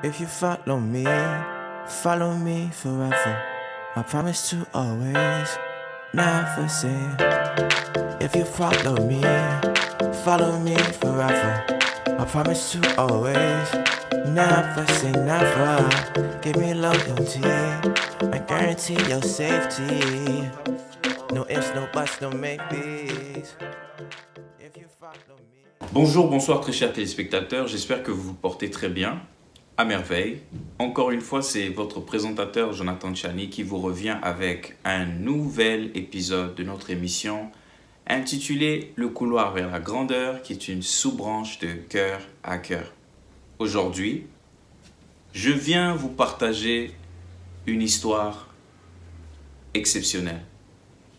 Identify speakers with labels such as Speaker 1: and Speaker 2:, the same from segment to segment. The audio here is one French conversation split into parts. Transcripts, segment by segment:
Speaker 1: If you follow me forever. I promise to always never say. If you follow me forever. I promise to always never say never. Give me loyalty, I guarantee your safety. No ifs, no buts, no maybes. If you follow me.
Speaker 2: Bonjour, bonsoir très chers téléspectateurs, j'espère que vous vous portez très bien, à merveille. Encore une fois, c'est votre présentateur Jonathan Chani qui vous revient avec un nouvel épisode de notre émission intitulée Le couloir vers la grandeur, qui est une sous-branche de Cœur à Cœur. Aujourd'hui, je viens vous partager une histoire exceptionnelle.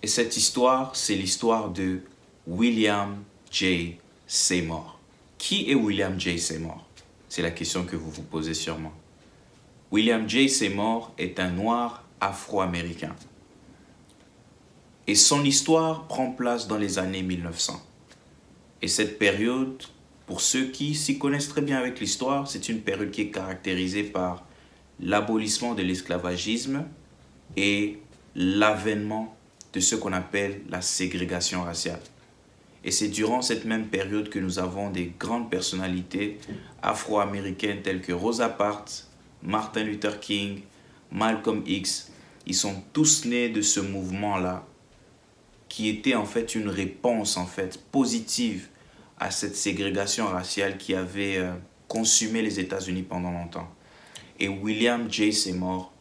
Speaker 2: Et cette histoire, c'est l'histoire de William J. Seymour. Qui est William J. Seymour? C'est la question que vous vous posez sûrement. William J. Seymour est un noir afro-américain. Et son histoire prend place dans les années 1900. Et cette période, pour ceux qui s'y connaissent très bien avec l'histoire, c'est une période qui est caractérisée par l'abolissement de l'esclavagisme et l'avènement de ce qu'on appelle la ségrégation raciale. Et c'est durant cette même période que nous avons des grandes personnalités afro-américaines telles que Rosa Parks, Martin Luther King, Malcolm X. Ils sont tous nés de ce mouvement-là qui était en fait une réponse positive à cette ségrégation raciale qui avait consumé les États-Unis pendant longtemps. Et William J. Seymour,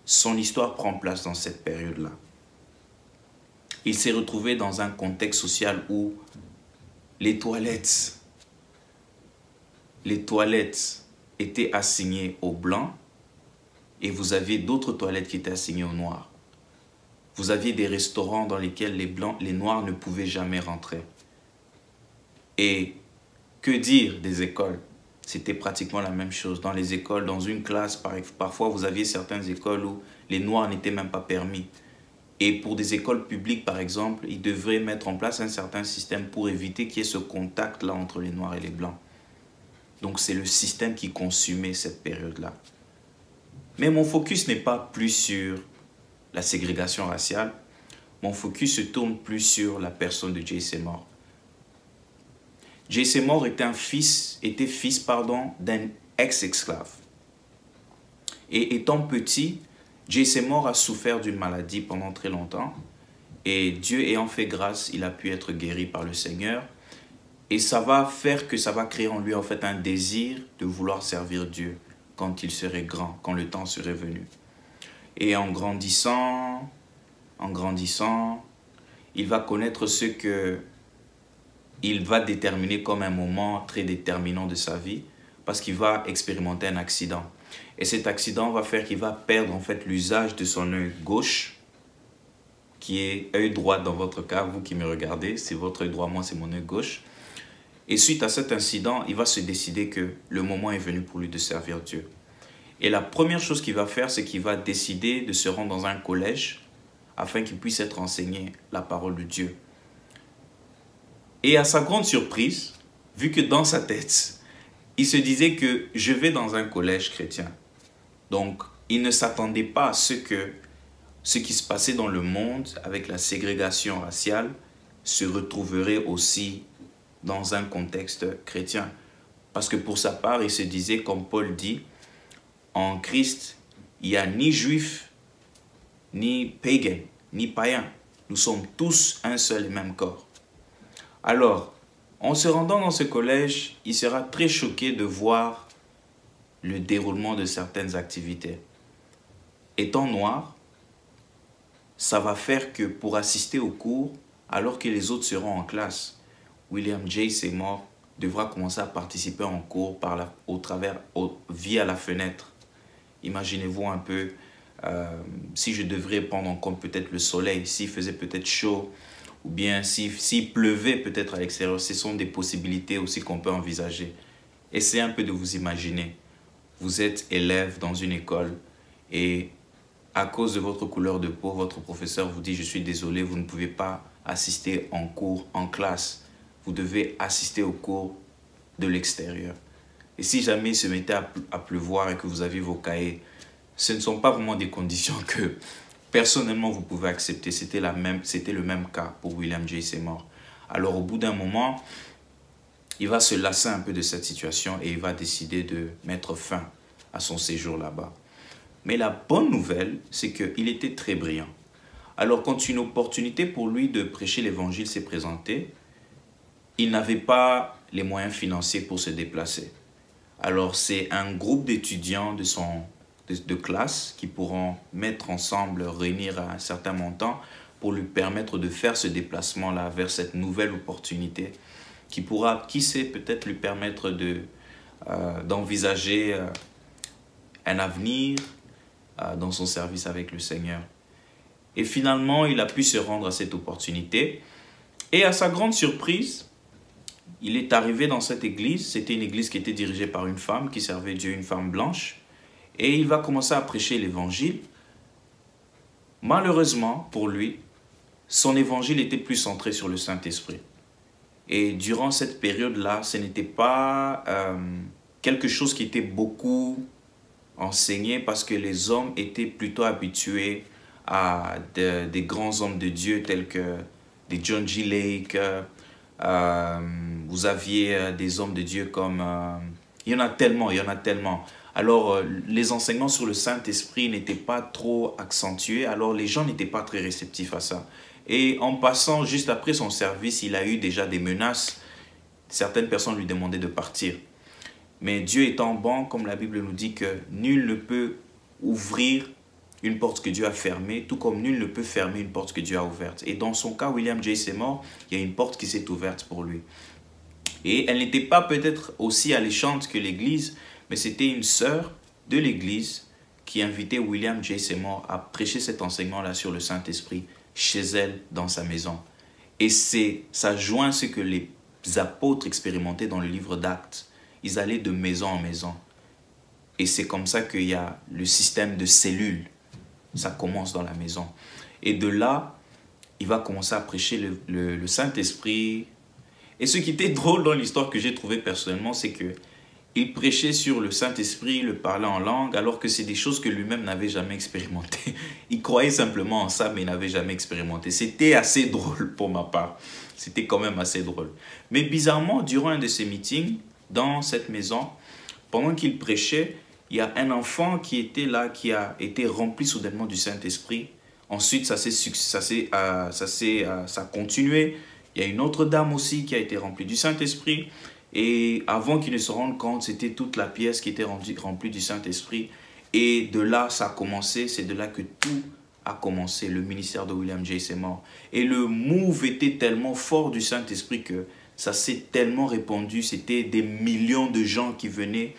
Speaker 2: son histoire prend place dans cette période-là. Il s'est retrouvé dans un contexte social où les toilettes étaient assignées aux blancs et vous aviez d'autres toilettes qui étaient assignées aux noirs. Vous aviez des restaurants dans lesquels les noirs ne pouvaient jamais rentrer. Et que dire des écoles? C'était pratiquement la même chose. Dans les écoles, dans une classe, parfois vous aviez certaines écoles où les noirs n'étaient même pas permis. Et pour des écoles publiques, par exemple, ils devraient mettre en place un certain système pour éviter qu'il y ait ce contact-là entre les noirs et les blancs. Donc c'est le système qui consumait cette période-là. Mais mon focus n'est pas plus sur la ségrégation raciale. Mon focus se tourne plus sur la personne de J. Seymour. J. Seymour était fils d'un ex-esclave. Et étant petit, J. Seymour a souffert d'une maladie pendant très longtemps et Dieu ayant fait grâce, il a pu être guéri par le Seigneur et ça va créer en lui un désir de vouloir servir Dieu quand il serait grand, quand le temps serait venu. Et en grandissant, il va connaître ce que il va déterminer comme un moment très déterminant de sa vie parce qu'il va expérimenter un accident. Et cet accident va faire qu'il va perdre l'usage de son œil gauche, qui est œil droit dans votre cas, vous qui me regardez, c'est votre œil droit, moi c'est mon œil gauche. Et suite à cet incident, il va se décider que le moment est venu pour lui de servir Dieu. Et la première chose qu'il va faire, c'est qu'il va décider de se rendre dans un collège afin qu'il puisse être enseigné la parole de Dieu. Et à sa grande surprise, vu que dans sa tête, il se disait que je vais dans un collège chrétien. Donc, il ne s'attendait pas à ce qui se passait dans le monde avec la ségrégation raciale se retrouverait aussi dans un contexte chrétien. Parce que pour sa part, il se disait, comme Paul dit, en Christ, il n'y a ni juif, ni païen, ni païen. Nous sommes tous un seul et même corps. Alors, en se rendant dans ce collège, il sera très choqué de voir le déroulement de certaines activités. Étant noir, ça va faire que pour assister aux cours, alors que les autres seront en classe, William J. Seymour devra commencer à participer en cours via la fenêtre. Imaginez-vous un peu, si je devrais prendre en compte peut-être le soleil, s'il faisait peut-être chaud, ou bien s'il pleuvait peut-être à l'extérieur, ce sont des possibilités aussi qu'on peut envisager. Essayez un peu de vous imaginer. Vous êtes élève dans une école et à cause de votre couleur de peau, votre professeur vous dit « Je suis désolé, vous ne pouvez pas assister en cours, en classe. Vous devez assister aux cours de l'extérieur. » Et si jamais il se mettait à pleuvoir et que vous aviez vos cahiers, ce ne sont pas vraiment des conditions que personnellement vous pouvez accepter. C'était le même cas pour William J. Seymour. Alors au bout d'un moment, il va se lasser un peu de cette situation et il va décider de mettre fin à son séjour là-bas. Mais la bonne nouvelle, c'est qu'il était très brillant. Alors quand une opportunité pour lui de prêcher l'évangile s'est présentée, il n'avait pas les moyens financiers pour se déplacer. Alors c'est un groupe d'étudiants de classe qui pourront mettre ensemble, réunir un certain montant pour lui permettre de faire ce déplacement-là vers cette nouvelle opportunité qui pourra, qui sait, peut-être lui permettre d'envisager un avenir dans son service avec le Seigneur. Et finalement, il a pu se rendre à cette opportunité. Et à sa grande surprise, il est arrivé dans cette église. C'était une église qui était dirigée par une femme qui servait Dieu, une femme blanche. Et il va commencer à prêcher l'évangile. Malheureusement, pour lui, son évangile était plus centré sur le Saint-Esprit. Et durant cette période-là, ce n'était pas quelque chose qui était beaucoup enseigné parce que les hommes étaient plutôt habitués à des grands hommes de Dieu tels que des John G. Lake. Vous aviez des hommes de Dieu comme... il y en a tellement. Alors, les enseignements sur le Saint-Esprit n'étaient pas trop accentués. Alors, les gens n'étaient pas très réceptifs à ça. Et en passant, juste après son service, il a eu déjà des menaces. Certaines personnes lui demandaient de partir. Mais Dieu étant bon, comme la Bible nous dit que nul ne peut ouvrir une porte que Dieu a fermée, tout comme nul ne peut fermer une porte que Dieu a ouverte. Et dans son cas, William J. Seymour, il y a une porte qui s'est ouverte pour lui. Et elle n'était pas peut-être aussi alléchante que l'église, mais c'était une sœur de l'église qui invitait William J. Seymour à prêcher cet enseignement-là sur le Saint-Esprit chez elle, dans sa maison. Et ça joint ce que les apôtres expérimentaient dans le livre d'Actes. Ils allaient de maison en maison. Et c'est comme ça qu'il y a le système de cellules. Ça commence dans la maison. Et de là, il va commencer à prêcher le Saint-Esprit. Et ce qui était drôle dans l'histoire que j'ai trouvé personnellement, c'est qu'il prêchait sur le Saint-Esprit, le parlait en langue, alors que c'est des choses que lui-même n'avait jamais expérimentées. Il croyait simplement en ça, mais il n'avait jamais expérimenté. C'était assez drôle pour ma part. C'était quand même assez drôle. Mais bizarrement, durant un de ces meetings, dans cette maison, pendant qu'il prêchait, il y a un enfant qui était là, qui a été rempli soudainement du Saint-Esprit. Ensuite, ça a continué. Il y a une autre dame aussi qui a été remplie du Saint-Esprit. Et avant qu'il ne se rende compte, c'était toute la pièce qui était remplie du Saint-Esprit. Et de là, ça a commencé. C'est de là que tout a commencé, le ministère de William J. Seymour. Et le move était tellement fort du Saint-Esprit que ça s'est tellement répandu. C'était des millions de gens qui venaient.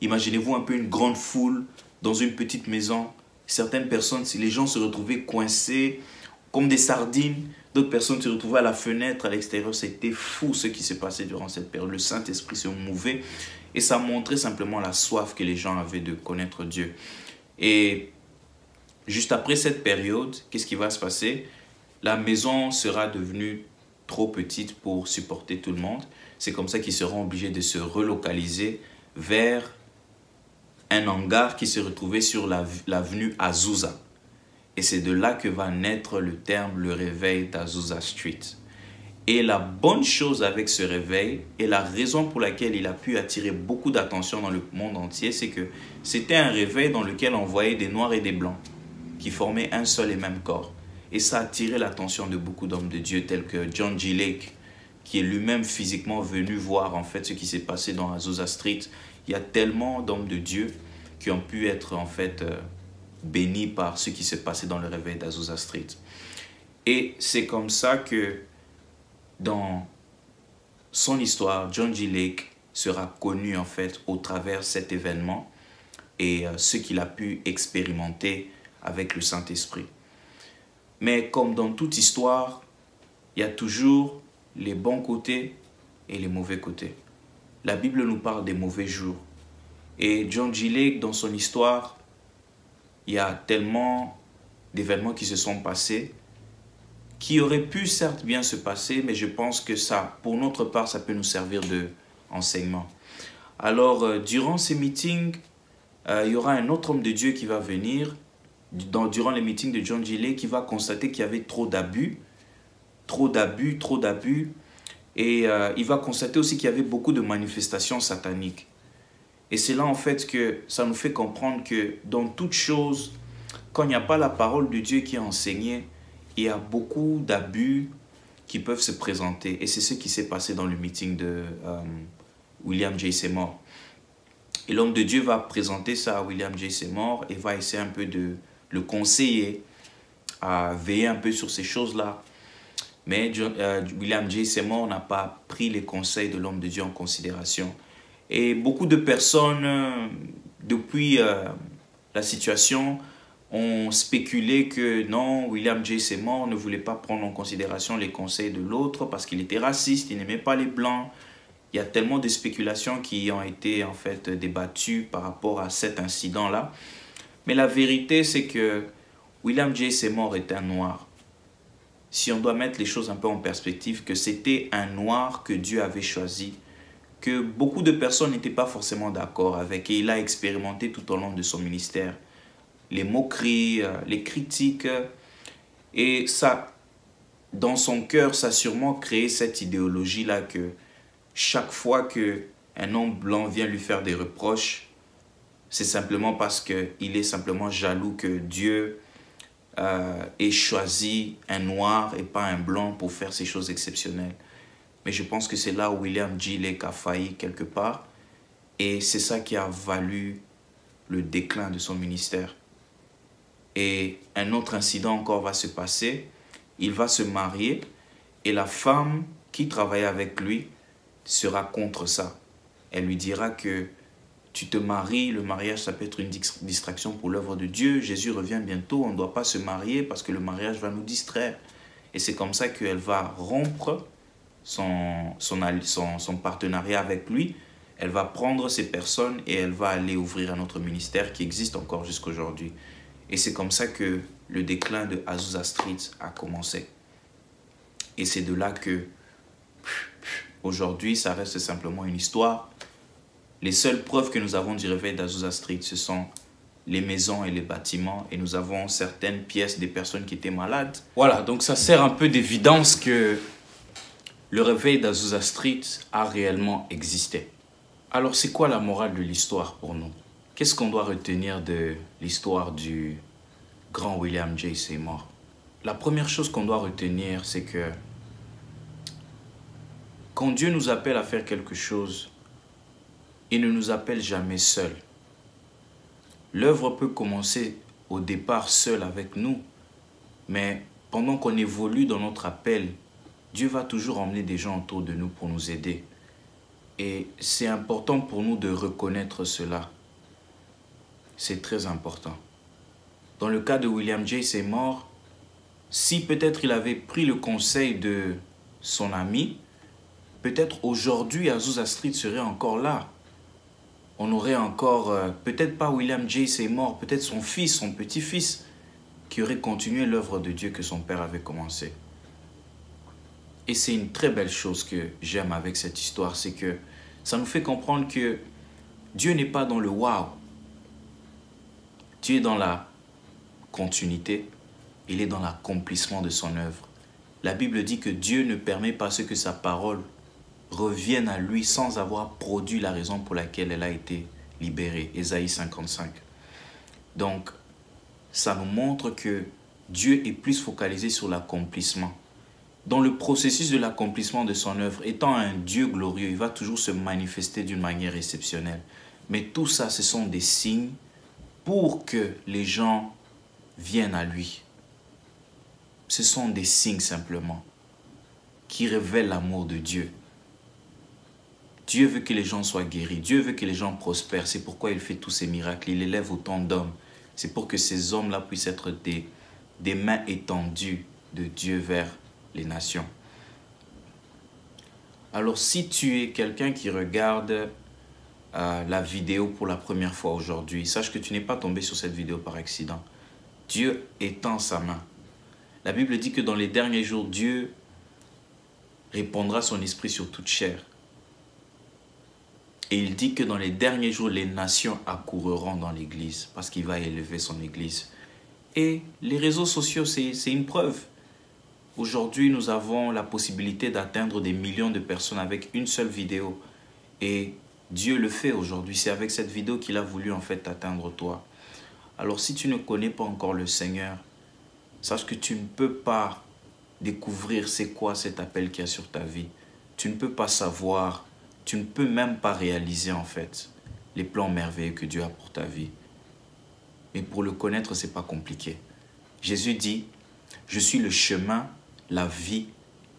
Speaker 2: Imaginez-vous un peu une grande foule dans une petite maison. Certaines personnes, si les gens se retrouvaient coincés comme des sardines, d'autres personnes se retrouvaient à la fenêtre, à l'extérieur. C'était fou ce qui s'est passé durant cette période. Le Saint-Esprit se mouvait et ça montrait simplement la soif que les gens avaient de connaître Dieu. Et juste après cette période, qu'est-ce qui va se passer? La maison sera devenue trop petite pour supporter tout le monde. C'est comme ça qu'ils seront obligés de se relocaliser vers un hangar qui se retrouvait sur l'avenue Azusa. Et c'est de là que va naître le terme, le réveil d'Azusa Street. Et la bonne chose avec ce réveil, et la raison pour laquelle il a pu attirer beaucoup d'attention dans le monde entier, c'est que c'était un réveil dans lequel on voyait des noirs et des blancs qui formaient un seul et même corps. Et ça a attiré l'attention de beaucoup d'hommes de Dieu, tels que John G. Lake, qui est lui-même physiquement venu voir en fait ce qui s'est passé dans Azusa Street. Il y a tellement d'hommes de Dieu qui ont pu être en fait bénis par ce qui s'est passé dans le réveil d'Azusa Street. Et c'est comme ça que dans son histoire, John G. Lake sera connu en fait au travers de cet événement et ce qu'il a pu expérimenter avec le Saint-Esprit. Mais comme dans toute histoire, il y a toujours les bons côtés et les mauvais côtés. La Bible nous parle des mauvais jours. Et John G. Lake, dans son histoire, il y a tellement d'événements qui se sont passés, qui auraient pu certes bien se passer, mais je pense que ça, pour notre part, ça peut nous servir d'enseignement. Alors, durant ces meetings, il y aura un autre homme de Dieu qui va venir, durant les meetings de John Gillet, qui va constater qu'il y avait trop d'abus, et il va constater aussi qu'il y avait beaucoup de manifestations sataniques. Et c'est là en fait que ça nous fait comprendre que dans toute chose, quand il n'y a pas la parole de Dieu qui est enseignée, il y a beaucoup d'abus qui peuvent se présenter. Et c'est ce qui s'est passé dans le meeting de William J. Seymour. Et l'homme de Dieu va présenter ça à William J. Seymour et va essayer un peu de le conseiller à veiller un peu sur ces choses-là. Mais William J. Seymour n'a pas pris les conseils de l'homme de Dieu en considération. Et beaucoup de personnes, depuis la situation, ont spéculé que non, William J. Seymour ne voulait pas prendre en considération les conseils de l'autre parce qu'il était raciste, il n'aimait pas les Blancs. Il y a tellement de spéculations qui ont été en fait débattues par rapport à cet incident-là. Mais la vérité, c'est que William J. Seymour est un noir. Si on doit mettre les choses un peu en perspective, que c'était un noir que Dieu avait choisi, que beaucoup de personnes n'étaient pas forcément d'accord avec, et il a expérimenté tout au long de son ministère les moqueries, les critiques, et ça, dans son cœur, ça a sûrement créé cette idéologie-là que chaque fois qu'un homme blanc vient lui faire des reproches, c'est simplement parce qu'il est simplement jaloux que Dieu ait choisi un noir et pas un blanc pour faire ces choses exceptionnelles. Mais je pense que c'est là où William J. Lake a failli quelque part. Et c'est ça qui a valu le déclin de son ministère. Et un autre incident encore va se passer. Il va se marier et la femme qui travaillait avec lui sera contre ça. Elle lui dira que tu te maries, le mariage ça peut être une distraction pour l'œuvre de Dieu. Jésus revient bientôt, on ne doit pas se marier parce que le mariage va nous distraire. Et c'est comme ça qu'elle va rompre son partenariat avec lui. Elle va prendre ces personnes et elle va aller ouvrir un autre ministère qui existe encore jusqu'à aujourd'hui. Et c'est comme ça que le déclin de Azusa Street a commencé. Et c'est de là que aujourd'hui, ça reste simplement une histoire. Les seules preuves que nous avons du réveil d'Azusa Street, ce sont les maisons et les bâtiments. Et nous avons certaines pièces des personnes qui étaient malades. Voilà, donc ça sert un peu d'évidence que le réveil d'Azusa Street a réellement existé. Alors, c'est quoi la morale de l'histoire pour nous? Qu'est-ce qu'on doit retenir de l'histoire du grand William J. Seymour? La première chose qu'on doit retenir, c'est que quand Dieu nous appelle à faire quelque chose, il ne nous appelle jamais seul. L'œuvre peut commencer au départ seul avec nous, mais pendant qu'on évolue dans notre appel, Dieu va toujours emmener des gens autour de nous pour nous aider. Et c'est important pour nous de reconnaître cela. C'est très important. Dans le cas de William J. Seymour, si peut-être il avait pris le conseil de son ami, peut-être aujourd'hui Azusa Street serait encore là. On aurait encore, peut-être pas William J. Seymour, peut-être son fils, son petit-fils, qui aurait continué l'œuvre de Dieu que son père avait commencé. Et c'est une très belle chose que j'aime avec cette histoire, c'est que ça nous fait comprendre que Dieu n'est pas dans le wow. Dieu est dans la continuité, il est dans l'accomplissement de son œuvre. La Bible dit que Dieu ne permet pas ce que sa parole revienne à lui sans avoir produit la raison pour laquelle elle a été libérée. Ésaïe 55. Donc, ça nous montre que Dieu est plus focalisé sur l'accomplissement. Dans le processus de l'accomplissement de son œuvre, étant un Dieu glorieux, il va toujours se manifester d'une manière exceptionnelle. Mais tout ça, ce sont des signes pour que les gens viennent à lui. Ce sont des signes simplement qui révèlent l'amour de Dieu. Dieu veut que les gens soient guéris. Dieu veut que les gens prospèrent. C'est pourquoi il fait tous ces miracles. Il élève autant d'hommes. C'est pour que ces hommes-là puissent être des mains étendues de Dieu vers les nations. Alors, si tu es quelqu'un qui regarde la vidéo pour la première fois aujourd'hui, sache que tu n'es pas tombé sur cette vidéo par accident. Dieu étend sa main. La Bible dit que dans les derniers jours, Dieu répandra son esprit sur toute chair. Et il dit que dans les derniers jours, les nations accourront dans l'église parce qu'il va élever son église. Et les réseaux sociaux, c'est une preuve. Aujourd'hui, nous avons la possibilité d'atteindre des millions de personnes avec une seule vidéo. Et Dieu le fait aujourd'hui. C'est avec cette vidéo qu'il a voulu en fait atteindre toi. Alors si tu ne connais pas encore le Seigneur, sache que tu ne peux pas découvrir c'est quoi cet appel qu'il y a sur ta vie. Tu ne peux pas savoir, tu ne peux même pas réaliser en fait les plans merveilleux que Dieu a pour ta vie. Mais pour le connaître, ce n'est pas compliqué. Jésus dit, je suis le chemin, la vie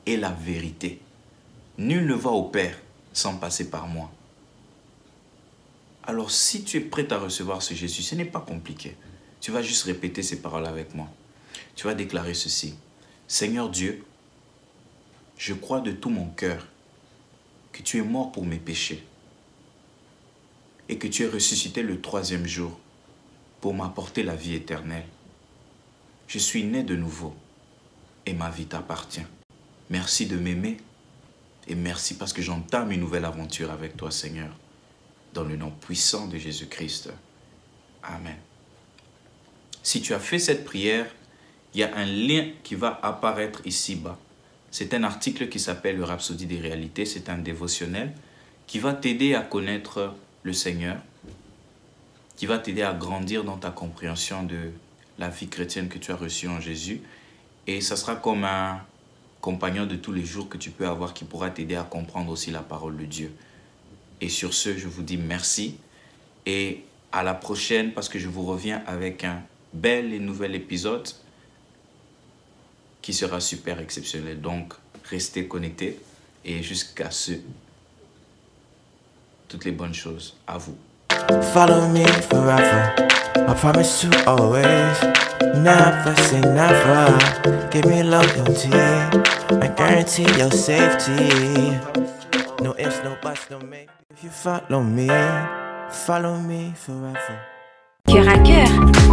Speaker 2: et la vérité. Nul ne va au Père sans passer par moi. Alors si tu es prêt à recevoir ce Jésus, ce n'est pas compliqué. Tu vas juste répéter ces paroles avec moi. Tu vas déclarer ceci. Seigneur Dieu, je crois de tout mon cœur que tu es mort pour mes péchés et que tu es ressuscité le 3e jour pour m'apporter la vie éternelle. Je suis né de nouveau et ma vie t'appartient. Merci de m'aimer et merci parce que j'entame une nouvelle aventure avec toi, Seigneur. Dans le nom puissant de Jésus-Christ. Amen. Si tu as fait cette prière, il y a un lien qui va apparaître ici-bas. C'est un article qui s'appelle le Rhapsodie des réalités. C'est un dévotionnel qui va t'aider à connaître le Seigneur, qui va t'aider à grandir dans ta compréhension de la vie chrétienne que tu as reçue en Jésus. Et ça sera comme un compagnon de tous les jours que tu peux avoir qui pourra t'aider à comprendre aussi la parole de Dieu. Et sur ce, je vous dis merci et à la prochaine parce que je vous reviens avec un bel et nouvel épisode qui sera super exceptionnel. Donc, restez connectés et jusqu'à ce, toutes les bonnes choses à vous.
Speaker 1: Follow me forever. I promise to always never say never. Give me loyalty. I guarantee your safety. No ifs, no buts, no maybe. If you follow me forever.
Speaker 3: Cœur à cœur,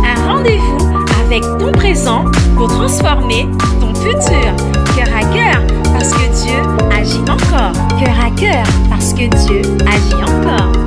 Speaker 3: un rendez-vous avec ton présent pour transformer ton futur. Cœur à cœur, parce que Dieu agit encore. Cœur à cœur, parce que Dieu agit encore.